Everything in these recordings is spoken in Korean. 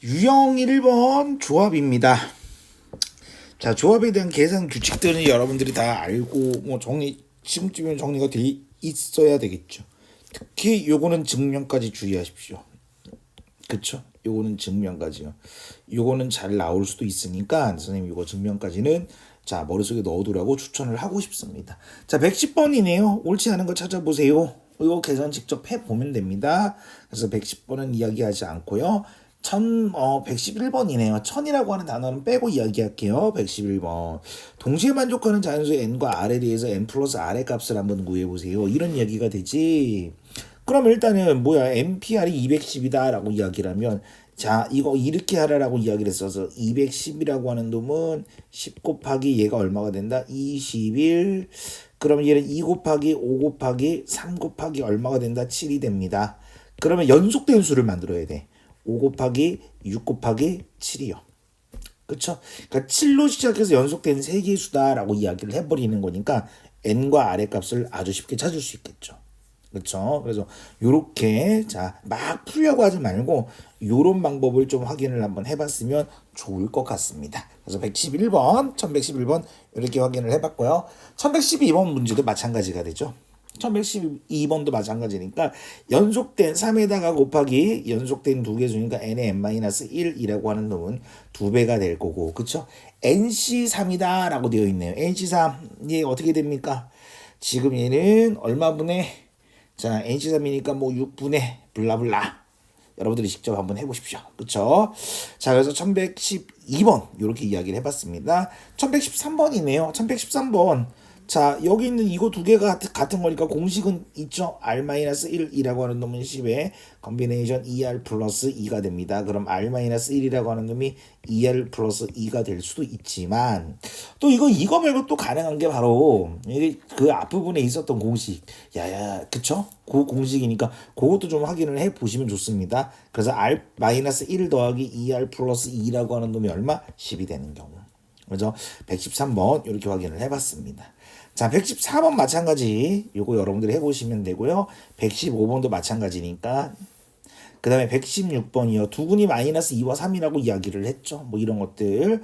유형 1번 조합입니다. 자, 조합에 대한 계산 규칙들은 여러분들이 다 알고 지금쯤이면 정리가 돼 있어야 되겠죠. 특히 요거는 증명까지 주의하십시오. 그쵸? 요거는 증명까지요. 요거는 잘 나올 수도 있으니까 선생님 요거 증명까지는 자 머릿속에 넣어두라고 추천을 하고 싶습니다. 자, 110번이네요. 옳지 않은 거 찾아보세요. 이거 계산 직접 해보면 됩니다. 그래서 110번은 이야기하지 않고요. 111번이네요. 1000이라고 하는 단어는 빼고 이야기할게요. 111번. 동시에 만족하는 자연수의 n과 r에 대해서 n 플러스 r의 값을 한번 구해보세요. 이런 이야기가 되지. 그럼 일단은 NPR이 210이다 라고 이야기를 하면 자 이거 이렇게 하라라고 이야기를 했어서 210이라고 하는 놈은 10 곱하기 얘가 얼마가 된다? 21. 그러면 얘는 2 곱하기 5 곱하기 3 곱하기 얼마가 된다? 7이 됩니다. 그러면 연속된 수를 만들어야 돼. 5 곱하기 6 곱하기 7이요. 그쵸? 그러니까 7로 시작해서 연속된 3개의 수다라고 이야기를 해버리는 거니까 n과 r의 값을 아주 쉽게 찾을 수 있겠죠. 그렇죠? 그래서 요렇게 막 풀려고 하지 말고 요런 방법을 좀 확인을 한번 해봤으면 좋을 것 같습니다. 그래서 111번, 1111번 이렇게 확인을 해봤고요. 1112번 문제도 마찬가지가 되죠. 1112번도 마찬가지니까 연속된 3에다가 곱하기 연속된 두 개 중이니까 n의 n-1이라고 하는 놈은 2배가 될 거고, 그쵸? nc3이다 라고 되어 있네요. nc3 얘 어떻게 됩니까? 지금 얘는 얼마분의 자 nc3이니까 6분의 블라블라 여러분들이 직접 한번 해보십시오. 그쵸? 자, 그래서 1112번 이렇게 이야기를 해봤습니다. 1113번이네요. 1113번. 자, 여기 있는 이거 두 개가 같은 거니까 공식은 있죠. R-1이라고 하는 놈은 10의 컨비네이션 ER 플러스 2가 됩니다. 그럼 R-1이라고 하는 놈이 ER 플러스 2가 될 수도 있지만 또 이거 말고 또 가능한 게 바로 이게 그 앞부분에 있었던 공식. 그쵸? 그 공식이니까 그것도 좀 확인을 해 보시면 좋습니다. 그래서 R-1 더하기 ER 플러스 2라고 하는 놈이 얼마? 10이 되는 경우. 그래서 113번 이렇게 확인을 해봤습니다. 자, 114번 마찬가지 요거 여러분들이 해보시면 되고요. 115번도 마찬가지니까 그 다음에 116번이요. 두근이 마이너스 2와 3이라고 이야기를 했죠. 이런 것들.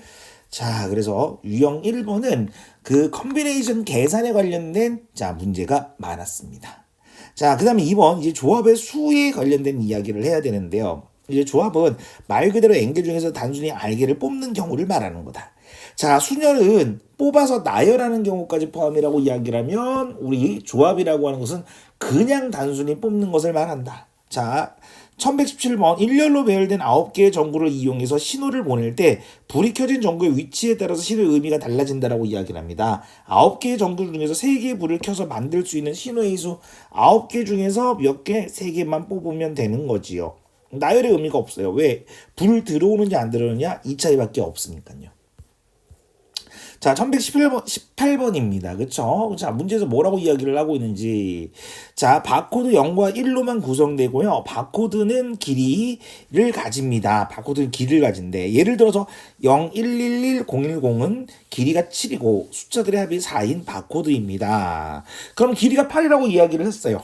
자, 그래서 유형 1번은 그 컨비네이션 계산에 관련된 문제가 많았습니다. 자, 그 다음에 2번 이제 조합의 수에 관련된 이야기를 해야 되는데요. 이제 조합은 말 그대로 N개 중에서 단순히 R개를 뽑는 경우를 말하는 거다. 자, 수열은 뽑아서 나열하는 경우까지 포함이라고 이야기를 하면 우리 조합이라고 하는 것은 그냥 단순히 뽑는 것을 말한다. 자, 1117번 일렬로 배열된 9개의 전구를 이용해서 신호를 보낼 때 불이 켜진 전구의 위치에 따라서 신호의 의미가 달라진다라고 이야기를 합니다. 9개의 전구 중에서 3개의 불을 켜서 만들 수 있는 신호의 수 9개 중에서 몇 개? 3개만 뽑으면 되는 거지요. 나열의 의미가 없어요. 왜? 불 들어오느냐 안 들어오느냐 이 차이밖에 없으니까요. 자, 1118번입니다. 그쵸? 자, 문제에서 뭐라고 이야기를 하고 있는지. 자, 바코드 0과 1로만 구성되고요. 바코드는 길이를 가집니다. 바코드는 길이를 가진대. 예를 들어서 0111010은 길이가 7이고 숫자들의 합이 4인 바코드입니다. 그럼 길이가 8이라고 이야기를 했어요.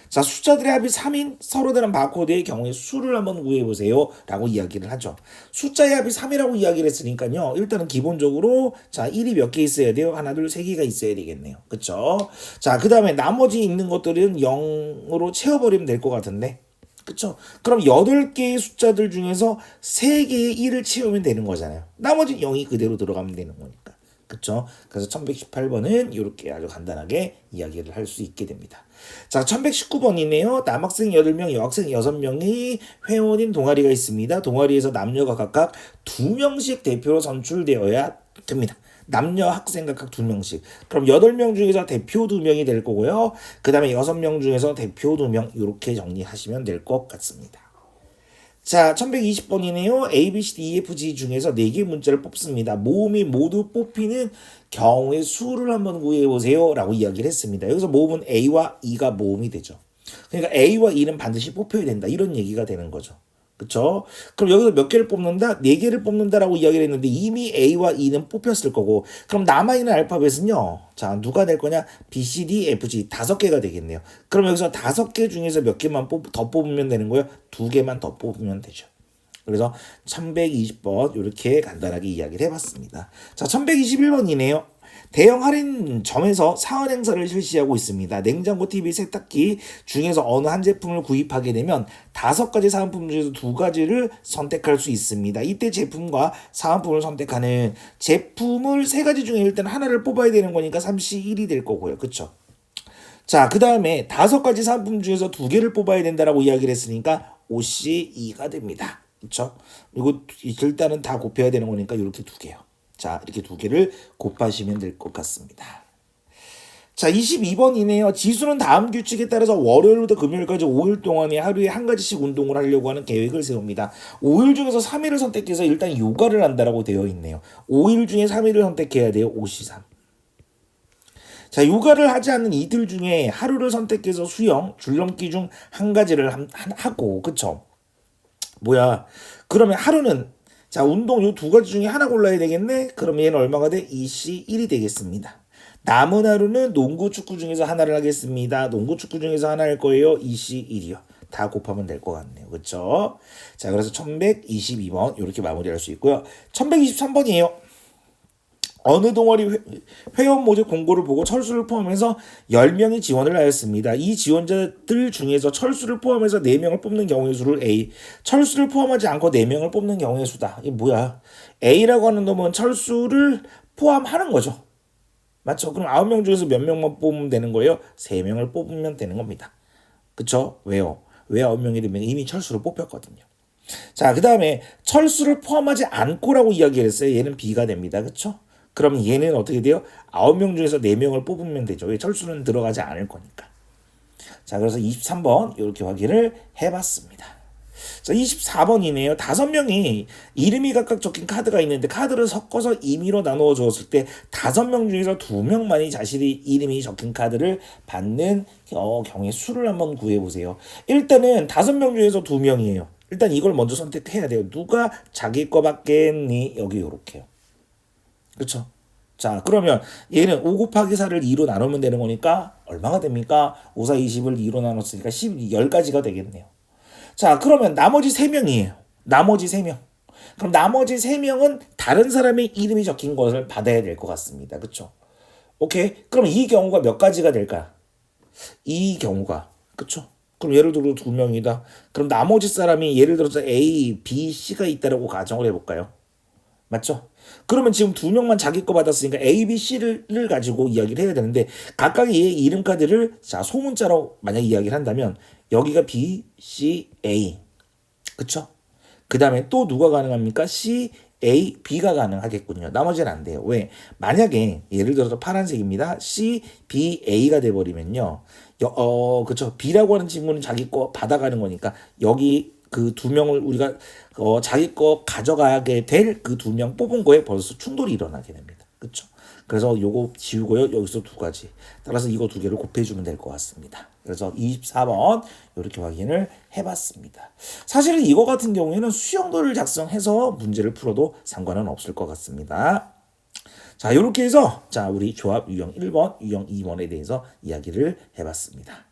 자, 숫자들의 합이 3인 서로 다른 바코드의 경우에 수를 한번 구해보세요 라고 이야기를 하죠. 숫자의 합이 3이라고 이야기를 했으니까요. 일단은 기본적으로 자 1이 몇 개 있어야 돼요? 하나, 둘, 3개가 있어야 되겠네요. 그쵸? 자, 그 다음에 나머지 있는 것들은 0으로 채워버리면 될 것 같은데 그쵸? 그럼 8개의 숫자들 중에서 3개의 1을 채우면 되는 거잖아요. 나머지 0이 그대로 들어가면 되는 거니까. 그쵸? 그래서 1118번은 이렇게 아주 간단하게 이야기를 할 수 있게 됩니다. 자, 1119번이네요. 남학생 8명, 여학생 6명이 회원인 동아리가 있습니다. 동아리에서 남녀가 각각 2명씩 대표로 선출되어야 됩니다. 남녀 학생 각각 2명씩. 그럼 8명 중에서 대표 2명이 될 거고요. 그 다음에 6명 중에서 대표 2명 이렇게 정리하시면 될 것 같습니다. 자, 1120번이네요. A, B, C, D, E, F, G 중에서 4개의 문자를 뽑습니다. 모음이 모두 뽑히는 경우의 수를 한번 구해보세요 라고 이야기를 했습니다. 여기서 모음은 A와 E가 모음이 되죠. 그러니까 A와 E는 반드시 뽑혀야 된다. 이런 얘기가 되는 거죠. 그쵸? 그럼 여기서 몇 개를 뽑는다? 4개를 뽑는다라고 이야기를 했는데 이미 A와 E는 뽑혔을 거고 그럼 남아있는 알파벳은요. 자, 누가 될 거냐? B, C, D, F, G 5개가 되겠네요. 그럼 여기서 5개 중에서 몇 개만 더 뽑으면 되는 거예요? 2개만 더 뽑으면 되죠. 그래서 1120번 이렇게 간단하게 이야기를 해봤습니다. 자, 1121번이네요. 대형 할인점에서 사은 행사를 실시하고 있습니다. 냉장고, TV, 세탁기 중에서 어느 한 제품을 구입하게 되면 5가지 사은품 중에서 2가지를 선택할 수 있습니다. 이때 제품과 사은품을 선택하는 제품을 3가지 중에 일단 하나를 뽑아야 되는 거니까 3C1이 될 거고요. 그쵸? 자, 그 다음에 5가지 사은품 중에서 2개를 뽑아야 된다라고 이야기를 했으니까 5C2가 됩니다. 그쵸? 이거 일단은 다 곱해야 되는 거니까 이렇게 2개요. 자, 이렇게 2개를 곱하시면 될 것 같습니다. 자, 22번이네요. 지수는 다음 규칙에 따라서 월요일부터 금요일까지 5일 동안에 하루에 한 가지씩 운동을 하려고 하는 계획을 세웁니다. 5일 중에서 3일을 선택해서 일단 요가를 한다라고 되어 있네요. 5일 중에 3일을 선택해야 돼요. 5C3. 자, 요가를 하지 않는 이틀 중에 하루를 선택해서 수영, 줄넘기 중 한 가지를 하고, 그쵸? 뭐야? 그러면 하루는, 자, 운동 요 2가지 중에 하나 골라야 되겠네? 그럼 얘는 얼마가 돼? 2C1이 되겠습니다. 남은 하루는 농구, 축구 중에서 하나를 하겠습니다. 농구, 축구 중에서 하나 할 거예요. 2C1이요. 다 곱하면 될 것 같네요. 그쵸? 자, 그래서 1122번 이렇게 마무리할 수 있고요. 1123번이에요. 어느 동아리 회원 모집 공고를 보고 철수를 포함해서 10명이 지원을 하였습니다. 이 지원자들 중에서 철수를 포함해서 4명을 뽑는 경우의 수를 A, 철수를 포함하지 않고 4명을 뽑는 경우의 수다. 이게 뭐야? A라고 하는 놈은 철수를 포함하는 거죠. 맞죠? 그럼 9명 중에서 몇 명만 뽑으면 되는 거예요? 3명을 뽑으면 되는 겁니다. 그쵸? 왜요? 왜 9명이 되면 이미 철수를 뽑혔거든요. 자, 그 다음에 철수를 포함하지 않고라고 이야기를 했어요. 얘는 B가 됩니다. 그쵸? 그럼 얘는 어떻게 돼요? 9명 중에서 4명을 뽑으면 되죠. 왜? 철수는 들어가지 않을 거니까. 자, 그래서 23번 이렇게 확인을 해봤습니다. 자, 24번이네요. 5명이 이름이 각각 적힌 카드가 있는데 카드를 섞어서 임의로 나누어 주었을 때 5명 중에서 2명만이 자신의 이름이 적힌 카드를 받는 경우의 수를 한번 구해보세요. 일단은 5명 중에서 2명이에요. 일단 이걸 먼저 선택해야 돼요. 누가 자기 거 받겠니? 여기 요렇게요. 그렇죠? 자, 그러면 얘는 5 곱하기 4를 2로 나누면 되는 거니까 얼마가 됩니까? 5, 4, 20을 2로 나눴으니까 10가지가 되겠네요. 자, 그러면 나머지 3명이에요. 나머지 3명. 그럼 나머지 3명은 다른 사람의 이름이 적힌 것을 받아야 될 것 같습니다. 그렇죠? 오케이? 그럼 이 경우가 몇 가지가 될까? 이 경우가. 그렇죠? 그럼 예를 들어 2명이다. 그럼 나머지 사람이 예를 들어서 A, B, C가 있다라고 가정을 해볼까요? 맞죠? 그러면 지금 2명만 자기 거 받았으니까 A, B, C를 가지고 이야기를 해야 되는데 각각의 이름 카드를 자 소문자로 만약 이야기를 한다면 여기가 B, C, A 그쵸? 그 다음에 또 누가 가능합니까? C, A, B가 가능하겠군요. 나머지는 안 돼요. 왜? 만약에 예를 들어서 파란색입니다. C, B, A가 돼버리면요. 그쵸? B라고 하는 친구는 자기 거 받아가는 거니까 여기 그 2명을 우리가 자기 거 가져가게 될 그 2명 뽑은 거에 벌써 충돌이 일어나게 됩니다. 그렇죠? 그래서 요거 지우고요. 여기서 2가지. 따라서 이거 2개를 곱해주면 될 것 같습니다. 그래서 24번 이렇게 확인을 해봤습니다. 사실은 이거 같은 경우에는 수영도를 작성해서 문제를 풀어도 상관은 없을 것 같습니다. 자, 이렇게 해서 자 우리 조합 유형 1번, 유형 2번에 대해서 이야기를 해봤습니다.